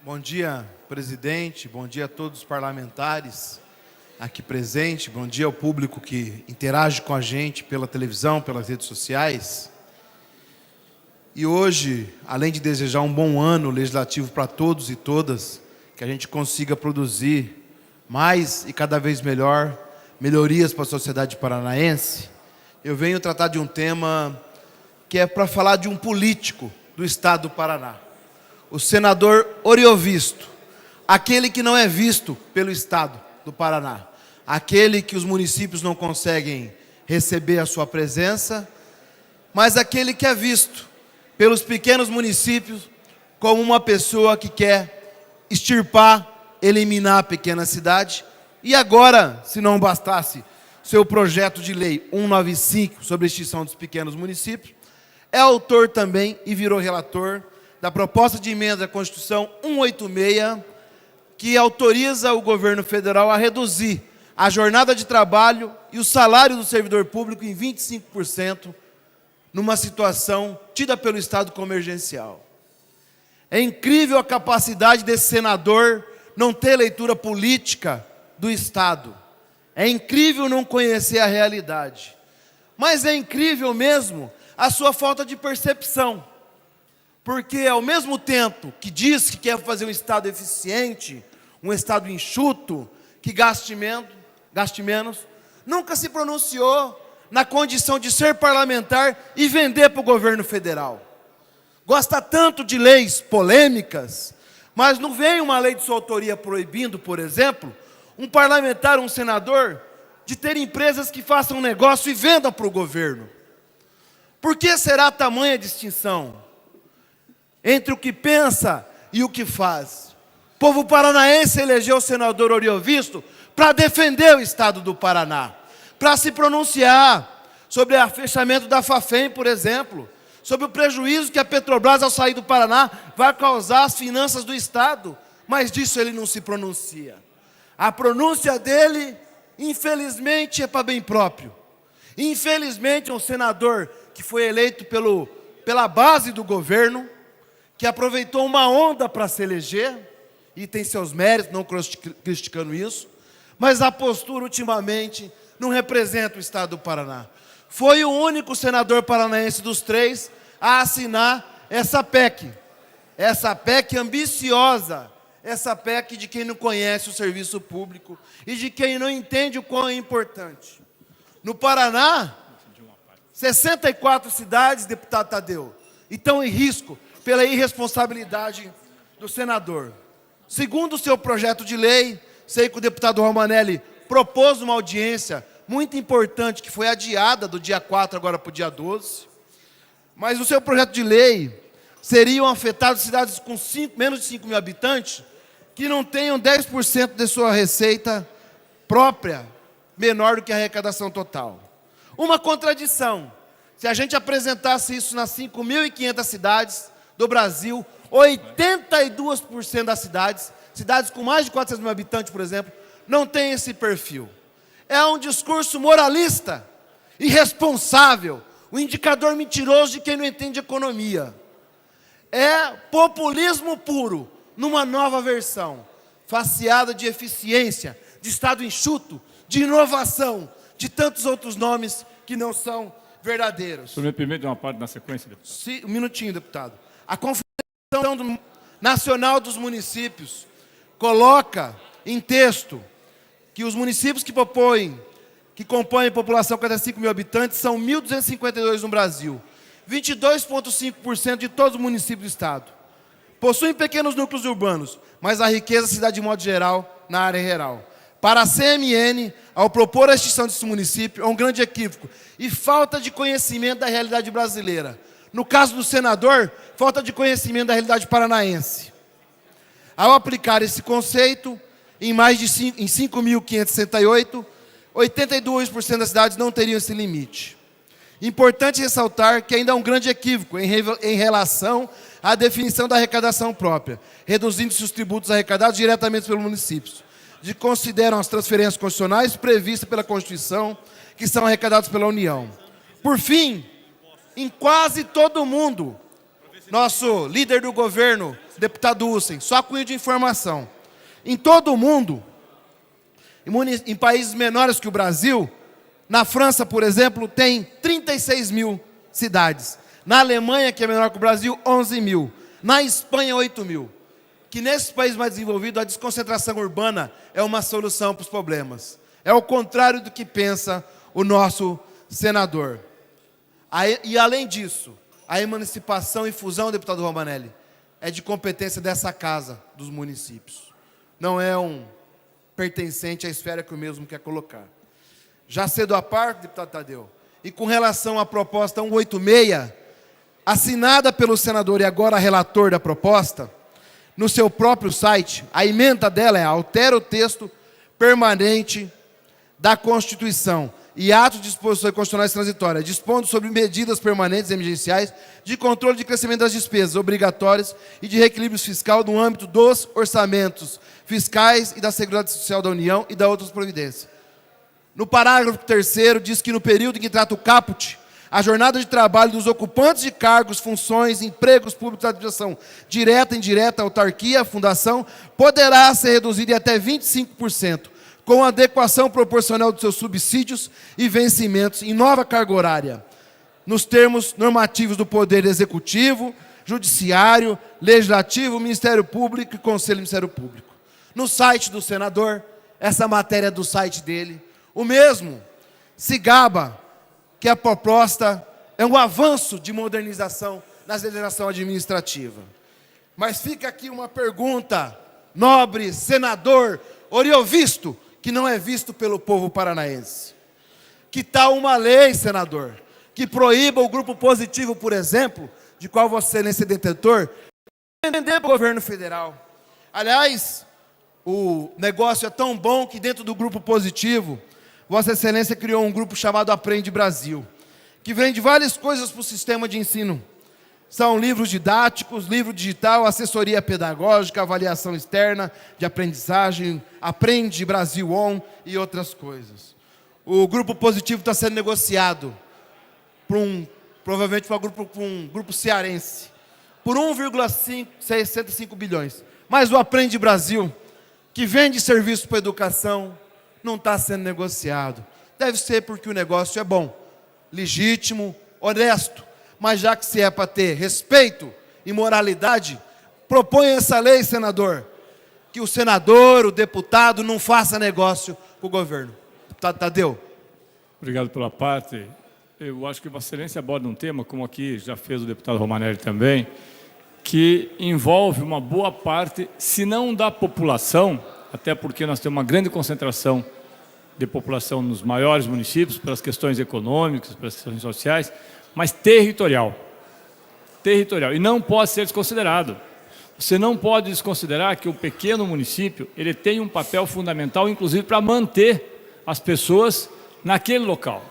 Bom dia, presidente. Bom dia a todos os parlamentares aqui presentes. Bom dia ao público que interage com a gente pela televisão, pelas redes sociais. E hoje, além de desejar um bom ano legislativo para todos e todas, que a gente consiga produzir mais e cada vez melhor melhorias para a sociedade paranaense, eu venho tratar de um tema que é para falar de um político do estado do Paraná. O senador Oriovisto, aquele que não é visto pelo estado do Paraná, aquele que os municípios não conseguem receber a sua presença, mas aquele que é visto pelos pequenos municípios como uma pessoa que quer extirpar, eliminar a pequena cidade. E agora, se não bastasse seu projeto de lei 195 sobre a extinção dos pequenos municípios, é autor também e virou relator da proposta de emenda à Constituição 186, que autoriza o governo federal a reduzir a jornada de trabalho e o salário do servidor público em 25%, numa situação tida pelo Estado como emergencial. É incrível a capacidade desse senador não ter leitura política do Estado. É incrível não conhecer a realidade. Mas é incrível mesmo a sua falta de percepção. Porque ao mesmo tempo que diz que quer fazer um Estado eficiente, um Estado enxuto, que gaste menos, nunca se pronunciou na condição de ser parlamentar e vender para o governo federal. Gosta tanto de leis polêmicas, mas não vem uma lei de sua autoria proibindo, por exemplo, um parlamentar, um senador, de ter empresas que façam negócio e vendam para o governo. Por que será tamanha distinção entre o que pensa e o que faz? O povo paranaense elegeu o senador Oriovisto para defender o estado do Paraná, para se pronunciar sobre o fechamento da Fafem, por exemplo, sobre o prejuízo que a Petrobras, ao sair do Paraná, vai causar às finanças do estado, mas disso ele não se pronuncia. A pronúncia dele, infelizmente, é para bem próprio. Infelizmente, é um senador que foi eleito pela base do governo, que aproveitou uma onda para se eleger, e tem seus méritos, não criticando isso, mas a postura, ultimamente, não representa o estado do Paraná. Foi o único senador paranaense dos três a assinar essa PEC ambiciosa, essa PEC de quem não conhece o serviço público e de quem não entende o quão é importante. No Paraná, 64 cidades, deputado Tadeu, estão em risco pela irresponsabilidade do senador. Segundo o seu projeto de lei, sei que o deputado Romanelli propôs uma audiência muito importante, que foi adiada do dia 4 agora para o dia 12, mas no seu projeto de lei seriam afetadas cidades com menos de 5 mil habitantes, que não tenham 10% de sua receita própria menor do que a arrecadação total. Uma contradição. Se a gente apresentasse isso nas 5.500 cidades do Brasil, 82% das cidades com mais de 400 mil habitantes, por exemplo, não tem esse perfil. É um discurso moralista, irresponsável, um indicador mentiroso de quem não entende economia. É populismo puro, numa nova versão, faceada de eficiência, de Estado enxuto, de inovação, de tantos outros nomes que não são verdadeiros. O senhor me permite uma parte na sequência, deputado? Um minutinho, deputado. A Confederação Nacional dos Municípios coloca em texto que os municípios que compõem a população com até 5 mil habitantes são 1.252 no Brasil, 22,5% de todos os municípios do estado. Possuem pequenos núcleos urbanos, mas a riqueza se dá de modo geral na área rural. Para a CMN, ao propor a extinção desse município, é um grande equívoco e falta de conhecimento da realidade brasileira. No caso do senador, falta de conhecimento da realidade paranaense. Ao aplicar esse conceito, em 5.568, 82% das cidades não teriam esse limite. Importante ressaltar que ainda há um grande equívoco em relação à definição da arrecadação própria, reduzindo-se os tributos arrecadados diretamente pelos municípios, que consideram as transferências constitucionais previstas pela Constituição, que são arrecadadas pela União. Por fim, em quase todo o mundo, nosso líder do governo, deputado Hussein, só cunho de informação. Em todo o mundo, em países menores que o Brasil, na França, por exemplo, tem 36 mil cidades. Na Alemanha, que é menor que o Brasil, 11 mil. Na Espanha, 8 mil. Que nesses países mais desenvolvidos, a desconcentração urbana é uma solução para os problemas. É o contrário do que pensa o nosso senador. E além disso, a emancipação e fusão, deputado Romanelli, é de competência dessa casa, dos municípios. Não é pertencente à esfera que o mesmo quer colocar. Já cedo à parte, deputado Tadeu, e com relação à proposta 186, assinada pelo senador e agora relator da proposta, no seu próprio site, a emenda dela é: altera o texto permanente da Constituição e atos de disposições constitucionais transitórias, dispondo sobre medidas permanentes e emergenciais de controle de crescimento das despesas obrigatórias e de reequilíbrio fiscal no âmbito dos orçamentos fiscais e da Seguridade Social da União e da outras providências. No parágrafo 3º, diz que no período em que trata o caput, a jornada de trabalho dos ocupantes de cargos, funções, empregos públicos da administração direta, indireta, autarquia, fundação, poderá ser reduzida em até 25%, com adequação proporcional dos seus subsídios e vencimentos em nova carga horária, nos termos normativos do Poder Executivo, Judiciário, Legislativo, Ministério Público e Conselho do Ministério Público. No site do senador, essa matéria é do site dele, o mesmo se gaba que a proposta é um avanço de modernização na legislação administrativa. Mas fica aqui uma pergunta, nobre senador Oriovisto, que não é visto pelo povo paranaense. Que tal uma lei, senador, que proíba o grupo positivo, por exemplo, de qual Vossa Excelência é detentor, vender para o governo federal? Aliás, o negócio é tão bom que dentro do grupo positivo, Vossa Excelência criou um grupo chamado Aprende Brasil, que vende várias coisas para o sistema de ensino. São livros didáticos, livro digital, assessoria pedagógica, avaliação externa de aprendizagem, Aprende Brasil On e outras coisas. O grupo positivo está sendo negociado provavelmente para um grupo cearense, por 1,65 bilhões. Mas o Aprende Brasil, que vende serviços para a educação, não está sendo negociado. Deve ser porque o negócio é bom, legítimo, honesto. Mas já que se é para ter respeito e moralidade, propõe essa lei, senador, que o senador, o deputado, não faça negócio com o governo. Deputado Tadeu. Obrigado pela parte. Eu acho que Vossa Excelência aborda um tema, como aqui já fez o deputado Romanelli também, que envolve uma boa parte, se não da população, até porque nós temos uma grande concentração de população nos maiores municípios, pelas questões econômicas, pelas questões sociais, mas territorial. Territorial. E não pode ser desconsiderado. Você não pode desconsiderar que o pequeno município ele tem um papel fundamental, inclusive, para manter as pessoas naquele local.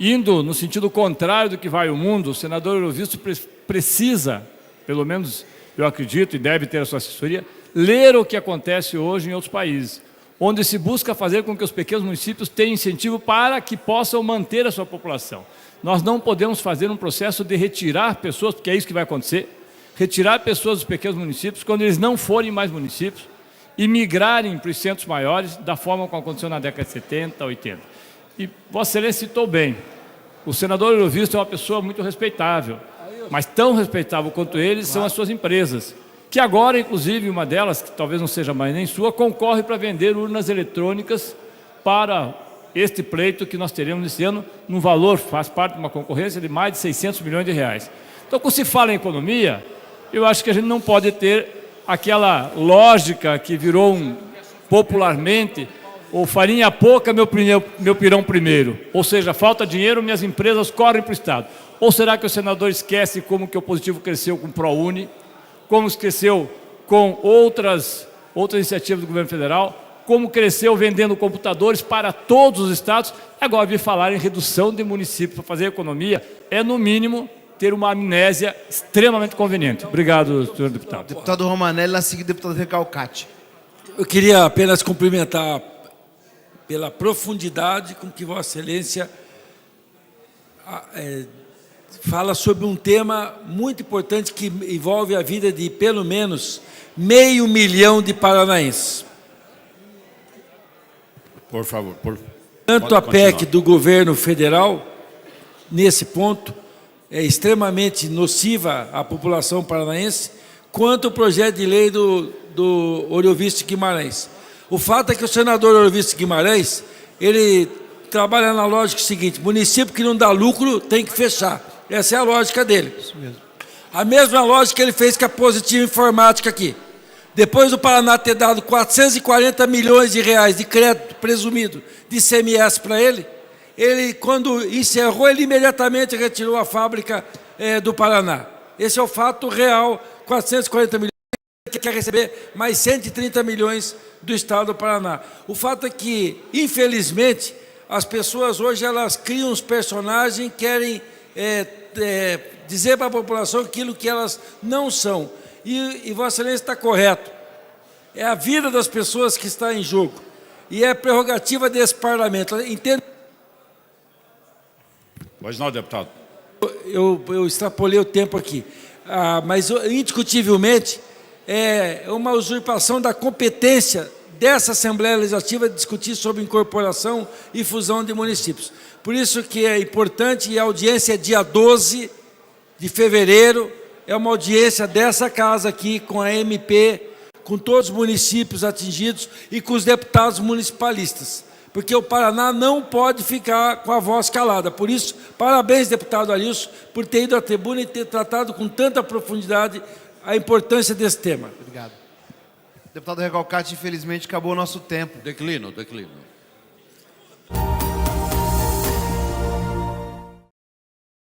Indo no sentido contrário do que vai o mundo, o senador Eurovisto precisa, pelo menos eu acredito, e deve ter a sua assessoria, ler o que acontece hoje em outros países, onde se busca fazer com que os pequenos municípios tenham incentivo para que possam manter a sua população. Nós não podemos fazer um processo de retirar pessoas, porque é isso que vai acontecer, retirar pessoas dos pequenos municípios quando eles não forem mais municípios e migrarem para os centros maiores da forma como aconteceu na década de 70, 80. E Vossa Excelência citou bem, o senador Eurovisto é uma pessoa muito respeitável, mas tão respeitável quanto eles são as suas empresas, que agora, inclusive, uma delas, que talvez não seja mais nem sua, concorre para vender urnas eletrônicas para este pleito que nós teremos esse ano, num valor, faz parte de uma concorrência de mais de 600 milhões de reais. Então, quando se fala em economia, eu acho que a gente não pode ter aquela lógica que virou popularmente, ou farinha pouca, meu pirão primeiro. Ou seja, falta dinheiro, minhas empresas correm para o Estado. Ou será que o senador esquece como que o positivo cresceu com o ProUni, como cresceu com outras iniciativas do governo federal, como cresceu vendendo computadores para todos os estados? Agora, vir falar em redução de municípios para fazer economia é, no mínimo, ter uma amnésia extremamente conveniente. Obrigado, senhor deputado. Deputado Romanelli, na seguida, deputado Recalcati. Eu queria apenas cumprimentar pela profundidade com que Vossa Excelência fala sobre um tema muito importante que envolve a vida de pelo menos 500 mil de paranaenses. Por favor. Tanto a PEC do governo federal, nesse ponto, é extremamente nociva à população paranaense, quanto o projeto de lei do Oroviste Guimarães. O fato é que o senador Oroviste Guimarães, ele trabalha na lógica seguinte: município que não dá lucro tem que fechar. Essa é a lógica dele. Isso mesmo. A mesma lógica que ele fez com a Positivo Informática aqui. Depois do Paraná ter dado 440 milhões de reais de crédito presumido de ICMS para ele, quando encerrou, ele imediatamente retirou a fábrica do Paraná. Esse é o fato real, 440 milhões, que quer receber mais 130 milhões do Estado do Paraná. O fato é que, infelizmente, as pessoas hoje elas criam uns personagens, querem dizer para a população aquilo que elas não são. E Vossa Excelência está correto. É a vida das pessoas que está em jogo. E é prerrogativa desse parlamento. Entendo. Pois não, deputado. Eu extrapolei o tempo aqui. Mas, indiscutivelmente, é uma usurpação da competência dessa Assembleia Legislativa de discutir sobre incorporação e fusão de municípios. Por isso que é importante, e a audiência é dia 12 de fevereiro, é uma audiência dessa casa aqui, com a MP, com todos os municípios atingidos e com os deputados municipalistas. Porque o Paraná não pode ficar com a voz calada. Por isso, parabéns, deputado Arilson, por ter ido à tribuna e ter tratado com tanta profundidade a importância desse tema. Obrigado. Deputado Recalcati, infelizmente acabou o nosso tempo. Declino.